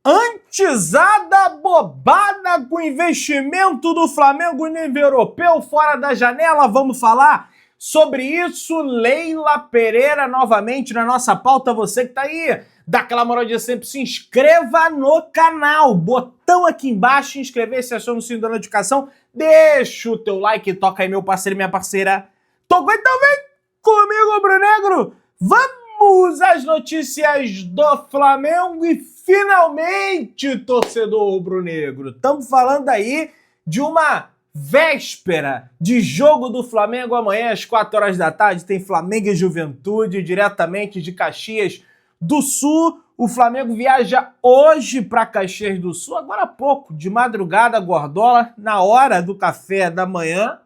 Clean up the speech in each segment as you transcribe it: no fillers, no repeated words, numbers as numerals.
Antesada bobada com investimento do Flamengo no nível europeu fora da janela. Vamos falar sobre isso. Leila Pereira novamente na nossa pauta. Você que tá aí, dá aquela moral de sempre, se inscreva no canal. Botão aqui embaixo, inscrever-se, aciona o sininho da notificação. Deixa o teu like, toca aí meu parceiro e minha parceira. Tocou então, vem comigo, Brunegro. Vamos às notícias do Flamengo e finalmente, torcedor rubro-negro, estamos falando aí de uma véspera de jogo do Flamengo. Amanhã às 4 horas da tarde tem Flamengo e Juventude, diretamente de Caxias do Sul. O Flamengo viaja hoje para Caxias do Sul, agora há pouco, de madrugada, gordola, na hora do café da manhã.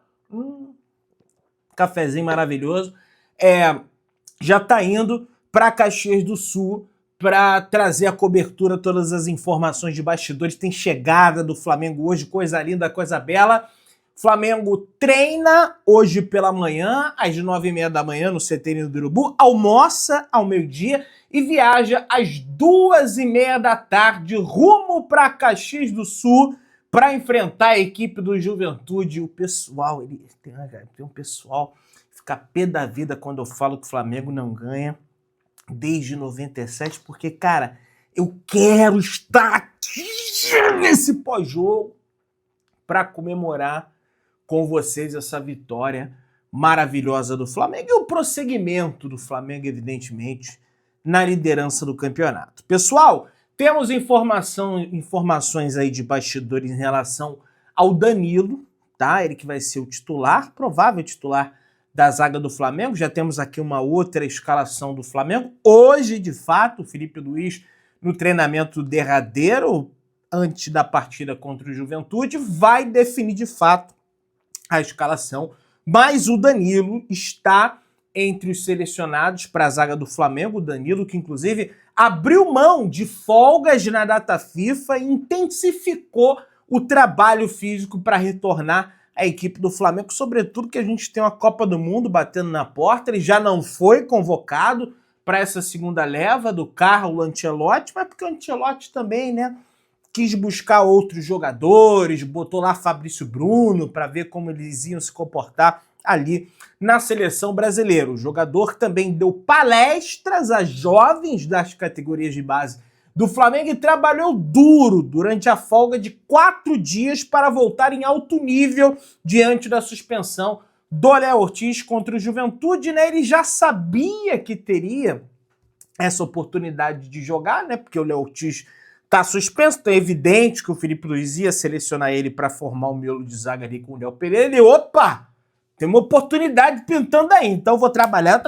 Cafezinho maravilhoso. Já está indo para Caxias do Sul para trazer a cobertura, todas as informações de bastidores. Tem chegada do Flamengo hoje, coisa linda, coisa bela. Flamengo treina hoje pela manhã, às 9h30 da manhã, no CT do Urubu, almoça ao meio-dia e viaja às 2h30 da tarde, rumo para Caxias do Sul, para enfrentar a equipe do Juventude. O pessoal, tem um pessoal que fica pé da vida quando eu falo que o Flamengo não ganha desde 97, porque, cara, eu quero estar aqui nesse pós-jogo para comemorar com vocês essa vitória maravilhosa do Flamengo e o prosseguimento do Flamengo, evidentemente, na liderança do campeonato. Pessoal, temos informações aí de bastidores em relação ao Danilo, tá? Ele que vai ser o titular, provável titular da zaga do Flamengo. Já temos aqui uma outra escalação do Flamengo. Hoje, de fato, o Felipe Luiz, no treinamento derradeiro, antes da partida contra o Juventude, vai definir de fato a escalação. Mas o Danilo está entre os selecionados para a zaga do Flamengo. O Danilo, que inclusive abriu mão de folgas na data FIFA e intensificou o trabalho físico para retornar à equipe do Flamengo, sobretudo que a gente tem uma Copa do Mundo batendo na porta. Ele já não foi convocado para essa segunda leva do Carlo Ancelotti, mas porque o Ancelotti também, né, quis buscar outros jogadores, botou lá Fabrício Bruno para ver como eles iam se comportar ali na seleção brasileira. O jogador também deu palestras a jovens das categorias de base do Flamengo e trabalhou duro durante a folga de 4 dias para voltar em alto nível diante da suspensão do Léo Ortiz contra o Juventude, né? Ele já sabia que teria essa oportunidade de jogar, né? Porque o Léo Ortiz está suspenso, então é evidente que o Felipe Luiz ia selecionar ele para formar o miolo de zaga ali com o Léo Pereira. E opa! Tem uma oportunidade pintando aí, então vou trabalhar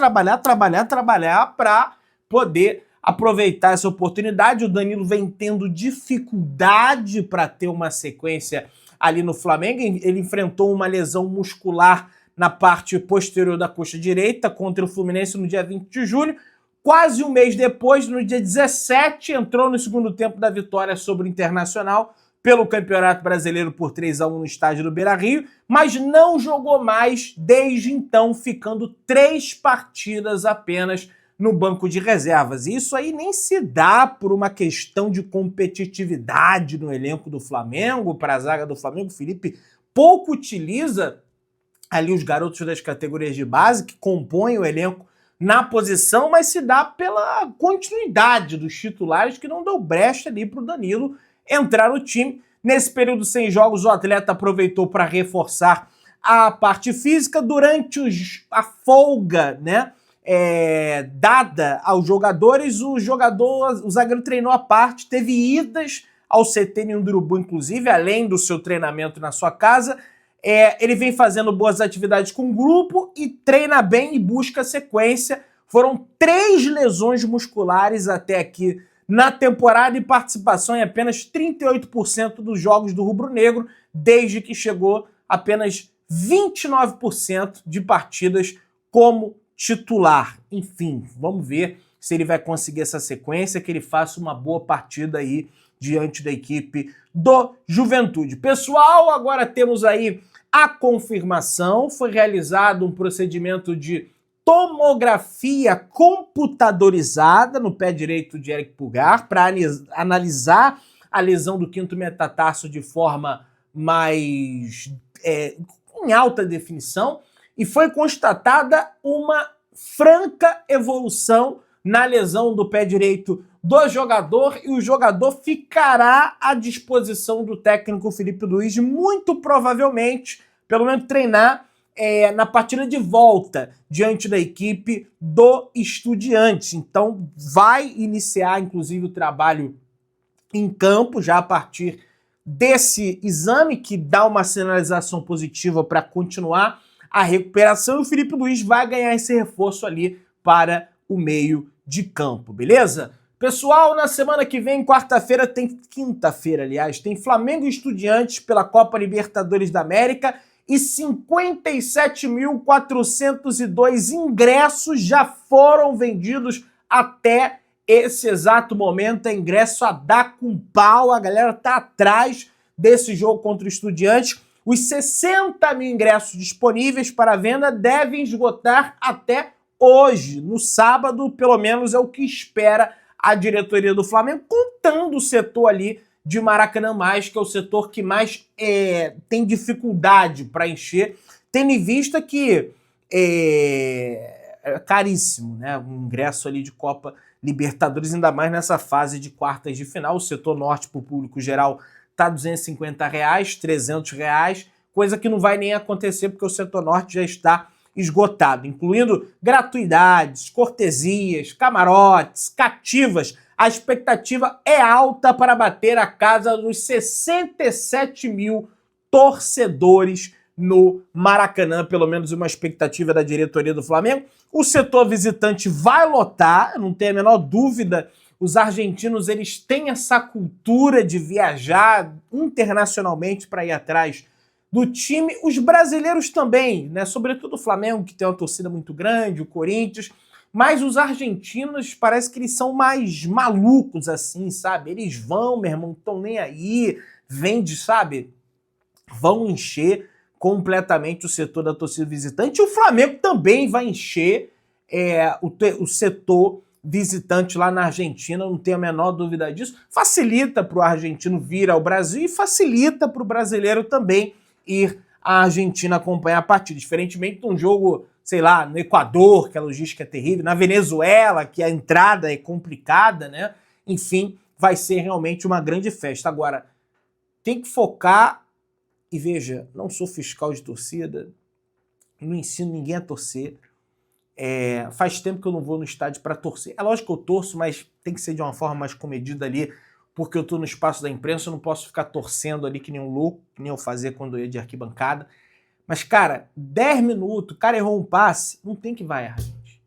para poder aproveitar essa oportunidade. O Danilo vem tendo dificuldade para ter uma sequência ali no Flamengo. Ele enfrentou uma lesão muscular na parte posterior da coxa direita contra o Fluminense no dia 20 de julho. Quase um mês depois, no dia 17, entrou no segundo tempo da vitória sobre o Internacional pelo Campeonato Brasileiro por 3-1 no estádio do Beira-Rio, mas não jogou mais desde então, ficando 3 partidas apenas no banco de reservas. E isso aí nem se dá por uma questão de competitividade no elenco do Flamengo, para a zaga do Flamengo. O Felipe pouco utiliza ali os garotos das categorias de base que compõem o elenco na posição, mas se dá pela continuidade dos titulares que não deu brecha ali para o Danilo entrar no time. Nesse período sem jogos, o atleta aproveitou para reforçar a parte física. Durante a folga, né, dada aos jogadores, o zagueiro treinou à parte, teve idas ao CT do Urubu, inclusive, além do seu treinamento na sua casa. Ele vem fazendo boas atividades com o grupo e treina bem e busca sequência. Foram 3 lesões musculares até aqui na temporada e participação em apenas 38% dos jogos do rubro-negro, desde que chegou apenas 29% de partidas como titular. Enfim, vamos ver se ele vai conseguir essa sequência, que ele faça uma boa partida aí diante da equipe do Juventude. Pessoal, agora temos aí a confirmação. Foi realizado um procedimento de tomografia computadorizada no pé direito de Eric Pulgar para analisar a lesão do quinto metatarso de forma mais em alta definição, e foi constatada uma franca evolução na lesão do pé direito do jogador, e o jogador ficará à disposição do técnico Felipe Luiz, muito provavelmente, pelo menos treinar na partida de volta diante da equipe do Estudiantes. Então vai iniciar, inclusive, o trabalho em campo já a partir desse exame, que dá uma sinalização positiva para continuar a recuperação, e o Felipe Luiz vai ganhar esse reforço ali para o meio de campo, beleza? Pessoal, na semana que vem, quarta-feira, quinta-feira, aliás, tem Flamengo e Estudiantes pela Copa Libertadores da América, e 57.402 ingressos já foram vendidos até esse exato momento. É ingresso a dar com pau, a galera tá atrás desse jogo contra o Estudiantes. Os 60 mil ingressos disponíveis para venda devem esgotar até hoje, no sábado, pelo menos é o que espera a diretoria do Flamengo, contando o setor ali de Maracanã Mais, que é o setor que mais tem dificuldade para encher, tendo em vista que é caríssimo, né? Um ingresso ali de Copa Libertadores, ainda mais nessa fase de quartas de final. O setor norte para o público geral tá R$250, R$300, coisa que não vai nem acontecer porque o setor norte já está esgotado, incluindo gratuidades, cortesias, camarotes, cativas. A expectativa é alta para bater a casa dos 67 mil torcedores no Maracanã, pelo menos uma expectativa da diretoria do Flamengo. O setor visitante vai lotar, não tenho a menor dúvida. Os argentinos, eles têm essa cultura de viajar internacionalmente para ir atrás do time. Os brasileiros também, né? Sobretudo o Flamengo, que tem uma torcida muito grande, o Corinthians. Mas os argentinos, parece que eles são mais malucos, assim, sabe? Eles vão, meu irmão, não estão nem aí, vende, sabe? Vão encher completamente o setor da torcida visitante. E o Flamengo também vai encher o setor visitante lá na Argentina, não tenho a menor dúvida disso. Facilita para o argentino vir ao Brasil e facilita para o brasileiro também ir à Argentina acompanhar a partida. Diferentemente de um jogo, sei lá, no Equador, que a logística é terrível, na Venezuela, que a entrada é complicada, né? Enfim, vai ser realmente uma grande festa. Agora, tem que focar, e veja, não sou fiscal de torcida, não ensino ninguém a torcer. Faz tempo que eu não vou no estádio para torcer. É lógico que eu torço, mas tem que ser de uma forma mais comedida ali, porque eu tô no espaço da imprensa, eu não posso ficar torcendo ali que nem um louco, que nem eu fazia quando eu ia de arquibancada. Mas, cara, 10 minutos, o cara errou um passe, não tem que vaiar, gente.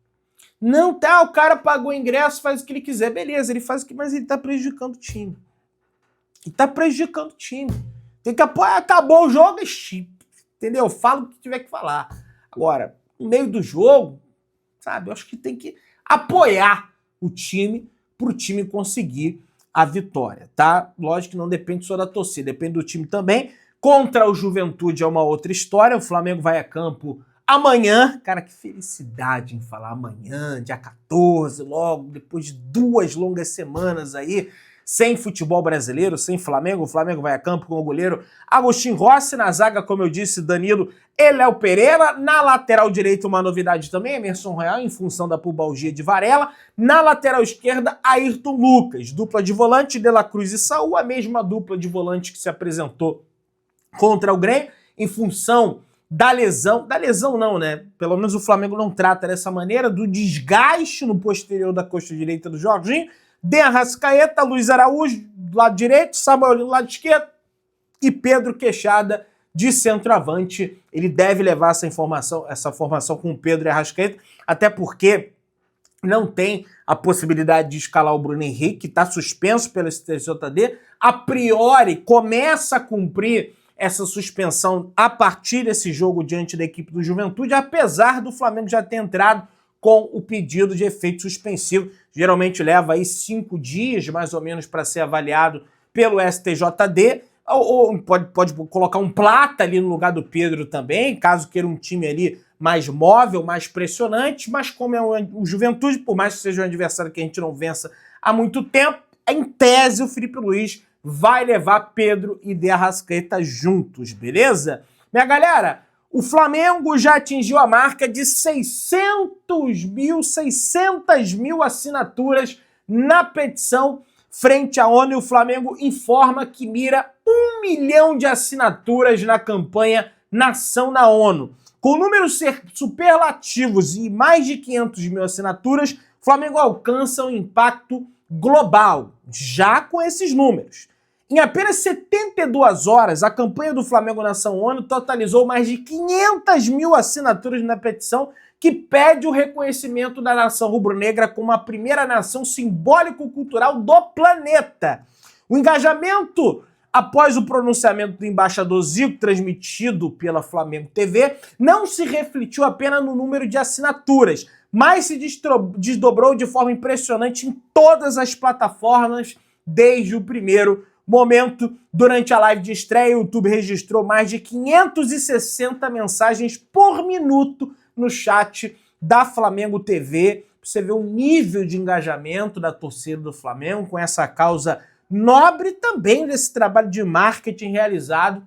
Não tá, o cara pagou o ingresso, faz o que ele quiser. Beleza, ele faz o que, mas ele tá prejudicando o time. Ele tá prejudicando o time. Tem que apoiar, acabou o jogo, entendeu? Fala o que tiver que falar. Agora, no meio do jogo, sabe, eu acho que tem que apoiar o time pro time conseguir a vitória, tá? Lógico que não depende só da torcida, depende do time também. Contra o Juventude é uma outra história, o Flamengo vai a campo amanhã. Cara, que felicidade em falar amanhã, dia 14, logo, depois de 2 longas semanas aí, sem futebol brasileiro, sem Flamengo. O Flamengo vai a campo com o goleiro Agostinho Rossi, na zaga, como eu disse, Danilo e Léo Pereira. Na lateral direita, uma novidade também, Emerson Royal, em função da pubalgia de Varela. Na lateral esquerda, Ayrton Lucas. Dupla de volante, De La Cruz e Saul, a mesma dupla de volante que se apresentou contra o Grêmio, em função da lesão não, né? Pelo menos o Flamengo não trata dessa maneira, do desgaste no posterior da coxa direita do Jorginho. De Arrascaeta, Luiz Araújo do lado direito, Samuel do lado esquerdo e Pedro Queixada de centroavante. Ele deve levar essa formação com o Pedro e Arrascaeta, até porque não tem a possibilidade de escalar o Bruno Henrique, que está suspenso pelo STJD. A priori, começa a cumprir essa suspensão a partir desse jogo diante da equipe do Juventude, apesar do Flamengo já ter entrado com o pedido de efeito suspensivo. Geralmente leva aí 5 dias, mais ou menos, para ser avaliado pelo STJD, ou pode colocar um Plata ali no lugar do Pedro também, caso queira um time ali mais móvel, mais pressionante, mas como é o Juventude, por mais que seja um adversário que a gente não vença há muito tempo, em tese o Felipe Luiz vai levar Pedro e De Arrascaeta juntos, beleza? Minha galera, o Flamengo já atingiu a marca de 600 mil assinaturas na petição frente à ONU, e o Flamengo informa que mira 1 milhão de assinaturas na campanha Nação na ONU. Com números superlativos e mais de 500 mil assinaturas, o Flamengo alcança um impacto global, já com esses números. Em apenas 72 horas, a campanha do Flamengo Nação ONU totalizou mais de 500 mil assinaturas na petição que pede o reconhecimento da nação rubro-negra como a primeira nação simbólico-cultural do planeta. O engajamento após o pronunciamento do embaixador Zico, transmitido pela Flamengo TV, não se refletiu apenas no número de assinaturas, mas se desdobrou de forma impressionante em todas as plataformas desde o primeiro momento. Durante a live de estreia, o YouTube registrou mais de 560 mensagens por minuto no chat da Flamengo TV. Você vê o nível de engajamento da torcida do Flamengo com essa causa nobre, também desse trabalho de marketing realizado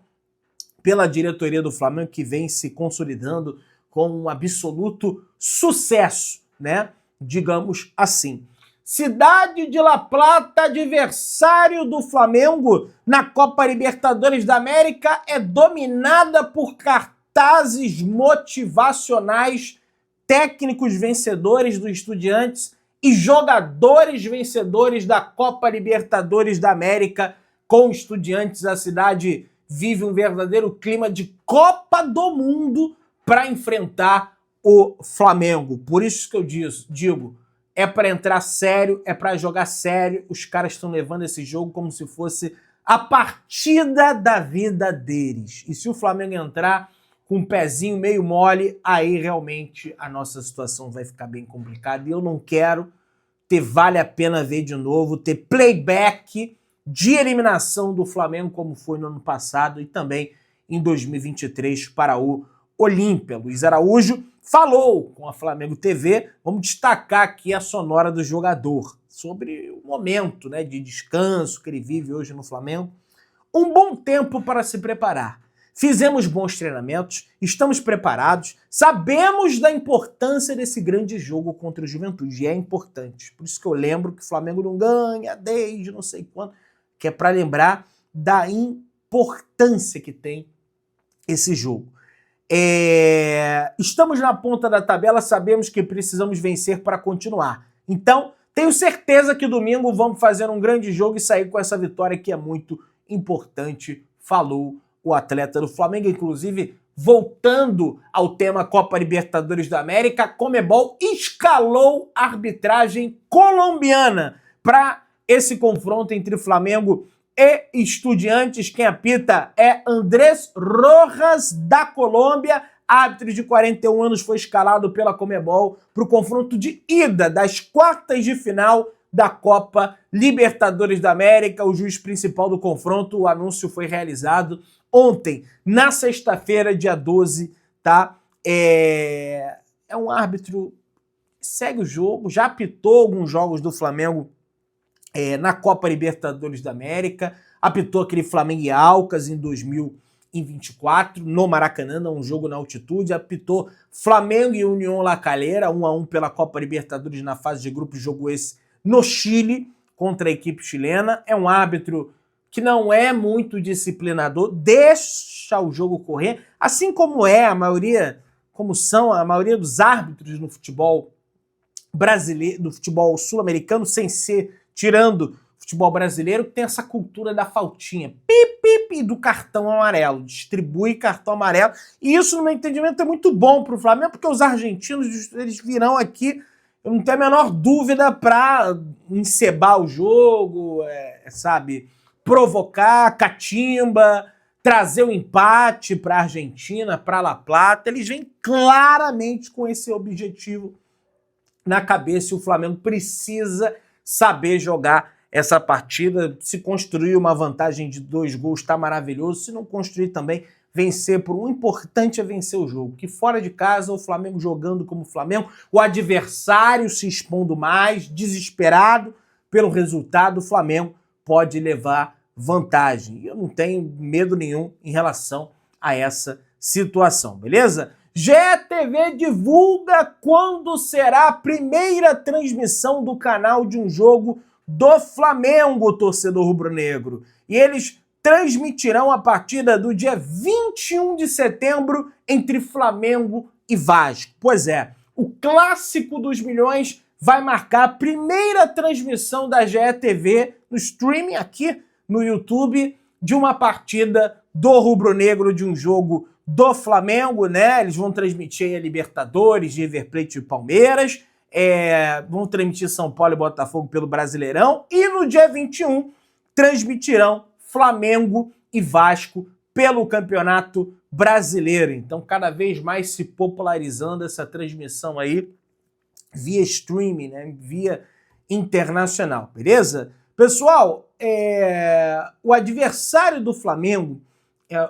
pela diretoria do Flamengo, que vem se consolidando com um absoluto sucesso, né? Digamos assim. Cidade de La Plata, adversário do Flamengo na Copa Libertadores da América, é dominada por cartazes motivacionais, técnicos vencedores do Estudiantes e jogadores vencedores da Copa Libertadores da América com Estudiantes. A cidade vive um verdadeiro clima de Copa do Mundo para enfrentar o Flamengo. Por isso que eu digo, é para entrar sério, é para jogar sério. Os caras estão levando esse jogo como se fosse a partida da vida deles. E se o Flamengo entrar com um pezinho meio mole, aí realmente a nossa situação vai ficar bem complicada. E eu não quero ter Vale a Pena Ver de novo, ter playback de eliminação do Flamengo como foi no ano passado e também em 2023 para o Olímpia. Luiz Araújo falou com a Flamengo TV. Vamos destacar aqui a sonora do jogador sobre o momento, né, de descanso que ele vive hoje no Flamengo. Um bom tempo para se preparar. Fizemos bons treinamentos, estamos preparados, sabemos da importância desse grande jogo contra o Juventude, e é importante. Por isso que eu lembro que o Flamengo não ganha desde não sei quando, que é para lembrar da importância que tem esse jogo. Estamos na ponta da tabela, sabemos que precisamos vencer para continuar. Então, tenho certeza que domingo vamos fazer um grande jogo e sair com essa vitória que é muito importante, falou o atleta do Flamengo. Inclusive, voltando ao tema Copa Libertadores da América, a Conmebol escalou a arbitragem colombiana para esse confronto entre Flamengo e Estudiantes. Quem apita é Andrés Rojas, da Colômbia. Árbitro de 41 anos foi escalado pela Conmebol para o confronto de ida das quartas de final da Copa Libertadores da América. O juiz principal do confronto, o anúncio foi realizado ontem, na sexta-feira, dia 12, tá? É um árbitro que segue o jogo, já apitou alguns jogos do Flamengo na Copa Libertadores da América, apitou aquele Flamengo e Alcas em 2024, no Maracanã, um jogo na altitude, apitou Flamengo e União La Calera, 1-1 pela Copa Libertadores na fase de grupos, jogo esse no Chile, contra a equipe chilena. É um árbitro que não é muito disciplinador, deixa o jogo correr, assim como a maioria dos árbitros no futebol brasileiro, do futebol sul-americano, tirando o futebol brasileiro, que tem essa cultura da faltinha, do cartão amarelo, distribui cartão amarelo, e isso, no meu entendimento, é muito bom para o Flamengo, porque os argentinos, eles virão aqui, eu não tenho a menor dúvida, para encebar o jogo, sabe, provocar, catimba, trazer o empate para a Argentina, para La Plata. Eles vêm claramente com esse objetivo na cabeça, e o Flamengo precisa saber jogar essa partida. Se construir uma vantagem de 2 gols, está maravilhoso. Se não construir também, vencer por um, o importante é vencer o jogo. Que fora de casa, o Flamengo jogando como Flamengo, o adversário se expondo mais, desesperado pelo resultado, o Flamengo pode levar vantagem. Eu não tenho medo nenhum em relação a essa situação, beleza? GE divulga quando será a primeira transmissão do canal de um jogo do Flamengo, torcedor rubro-negro. E eles transmitirão a partida do dia 21 de setembro entre Flamengo e Vasco. Pois é, o clássico dos milhões vai marcar a primeira transmissão da GE no streaming aqui no YouTube de uma partida do rubro-negro, de um jogo do Flamengo, né? Eles vão transmitir a Libertadores, River Plate e Palmeiras, vão transmitir São Paulo e Botafogo pelo Brasileirão e no dia 21 transmitirão Flamengo e Vasco pelo Campeonato Brasileiro. Então, cada vez mais se popularizando essa transmissão aí via streaming, né? Via internacional, beleza? Pessoal, o adversário do Flamengo,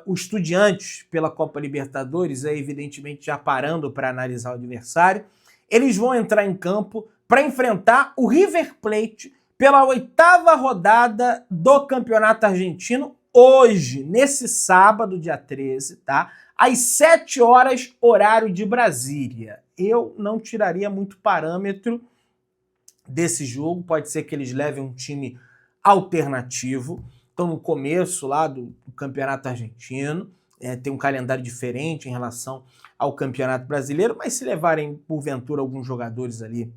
o Estudiantes pela Copa Libertadores, evidentemente já parando para analisar o adversário, eles vão entrar em campo para enfrentar o River Plate pela 8ª rodada do Campeonato Argentino, hoje, nesse sábado, dia 13, tá? Às 7 horas, horário de Brasília. Eu não tiraria muito parâmetro desse jogo, pode ser que eles levem um time alternativo. Estão no começo lá do Campeonato Argentino, tem um calendário diferente em relação ao Campeonato Brasileiro, mas se levarem, porventura, alguns jogadores ali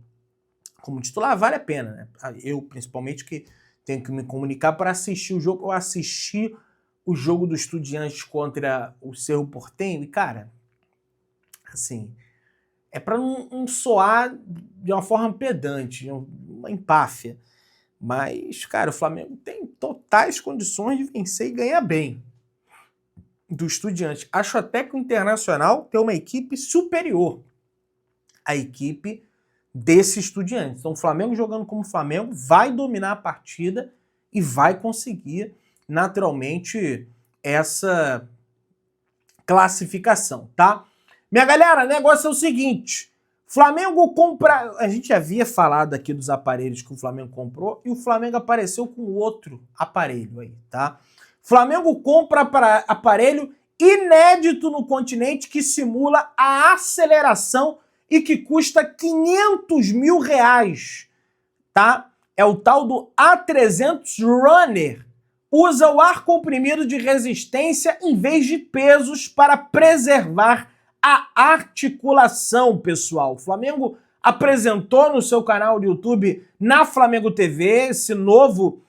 como titular, vale a pena, né? Eu, principalmente, que tenho que me comunicar para assistir o jogo. Eu assisti o jogo do Estudiantes contra o Cerro Porteño e, cara, assim, é para não soar de uma forma pedante, uma empáfia. Mas, cara, o Flamengo tem totais condições de vencer e ganhar bem do Estudiantes. Acho até que o Internacional tem uma equipe superior à equipe desse Estudiantes. Então, o Flamengo jogando como Flamengo vai dominar a partida e vai conseguir, naturalmente, essa classificação, tá? Minha galera, o negócio é o seguinte: Flamengo compra... A gente havia falado aqui dos aparelhos que o Flamengo comprou e o Flamengo apareceu com outro aparelho aí, tá? Flamengo compra aparelho inédito no continente que simula a aceleração e que custa R$500 mil, tá? É o tal do A300 Runner. Usa o ar comprimido de resistência em vez de pesos para preservar a articulação, pessoal. O Flamengo apresentou no seu canal do YouTube, na Flamengo TV, esse novo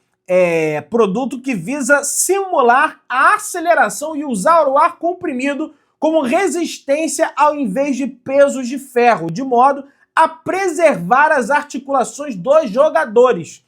produto que visa simular a aceleração e usar o ar comprimido como resistência ao invés de pesos de ferro, de modo a preservar as articulações dos jogadores.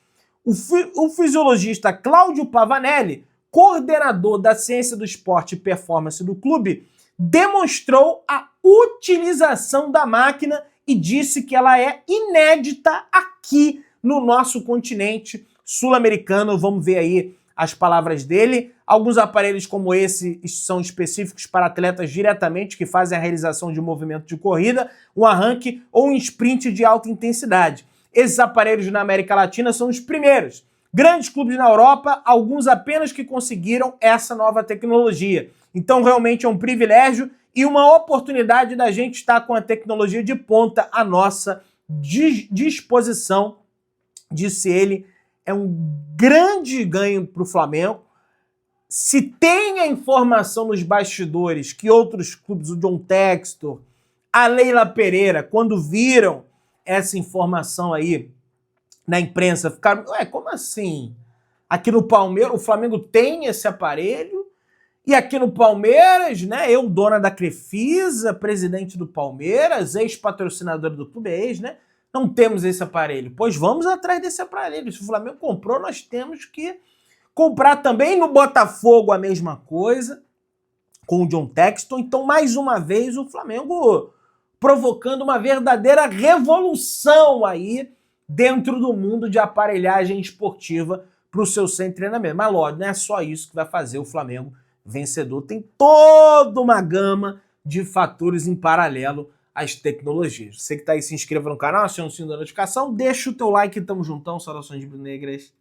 O fisiologista Cláudio Pavanelli, coordenador da Ciência do Esporte e Performance do clube, demonstrou a utilização da máquina e disse que ela é inédita aqui no nosso continente sul-americano. Vamos ver aí as palavras dele. Alguns aparelhos como esse são específicos para atletas diretamente que fazem a realização de um movimento de corrida, um arranque ou um sprint de alta intensidade. Esses aparelhos na América Latina são os primeiros. Grandes clubes na Europa, alguns apenas que conseguiram essa nova tecnologia. Então, realmente é um privilégio e uma oportunidade da gente estar com a tecnologia de ponta à nossa disposição, disse ele. É um grande ganho para o Flamengo. Se tem a informação nos bastidores que outros clubes, o John Textor, a Leila Pereira, quando viram essa informação aí na imprensa, ficaram, como assim? Aqui no Palmeiras, o Flamengo tem esse aparelho, e aqui no Palmeiras, né, eu, dona da Crefisa, presidente do Palmeiras, ex-patrocinadora do clube, né, não temos esse aparelho. Pois vamos atrás desse aparelho. Se o Flamengo comprou, nós temos que comprar também. No Botafogo a mesma coisa, com o John Textor. Então, mais uma vez, o Flamengo provocando uma verdadeira revolução aí dentro do mundo de aparelhagem esportiva para o seu centro de treinamento. Mas, lógico, não é só isso que vai fazer o Flamengo vencedor. Tem toda uma gama de fatores em paralelo às tecnologias. Você que tá aí, se inscreva no canal, acione o sininho da notificação, deixa o teu like, tamo juntão, saudações rubro-negras.